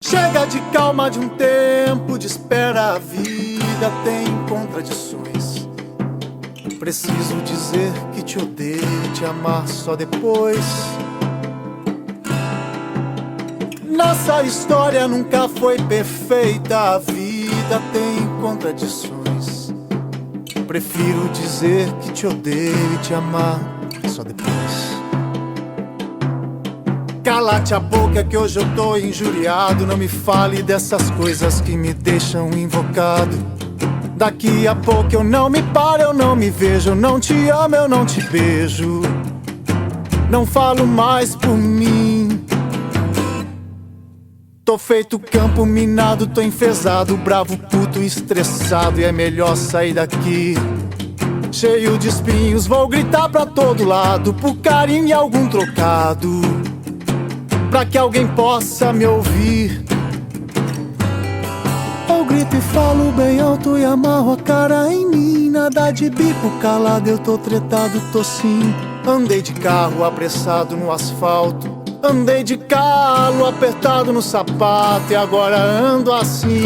Chega de calma de um tempo de espera, a vida tem contradições. Preciso dizer que te odeio e te amar só depois. Nossa história nunca foi perfeita, a vida tem contradições. Prefiro dizer que te odeio e te amar só depois. Cala-te a boca que hoje eu tô injuriado. Não me fale dessas coisas que me deixam invocado. Daqui a pouco eu não me paro, eu não me vejo. Eu não te amo, eu não te beijo. Não falo mais por mim. Tô feito campo minado, tô enfesado, bravo, puto, estressado. E é melhor sair daqui. Cheio de espinhos, vou gritar pra todo lado, por carinho e algum trocado, pra que alguém possa me ouvir. Eu grito e falo bem alto e amarro a cara em mim. Nada de bico calado, eu tô tretado, tô sim. Andei de carro apressado no asfalto, andei de calo apertado no sapato, e agora ando assim.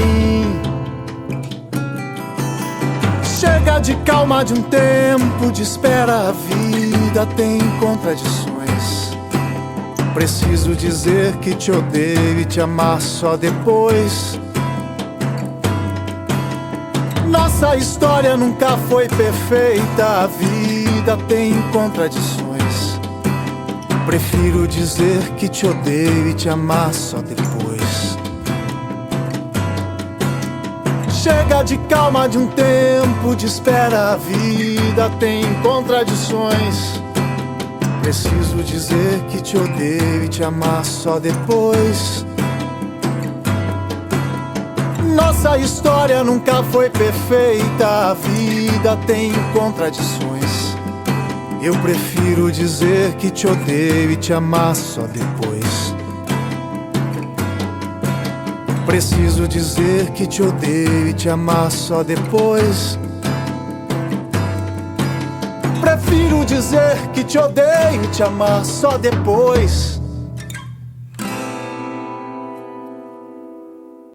Chega de calma de um tempo de espera, a vida tem contradições. Preciso dizer que te odeio e te amar só depois. Nossa história nunca foi perfeita, a vida tem contradições. Prefiro dizer que te odeio e te amar só depois. Chega de calma de um tempo de espera, a vida tem contradições. Preciso dizer que te odeio e te amar só depois. Nossa história nunca foi perfeita, a vida tem contradições. Eu prefiro dizer que te odeio e te amar só depois. Preciso dizer que te odeio e te amar só depois. Prefiro dizer que te odeio e te amar só depois.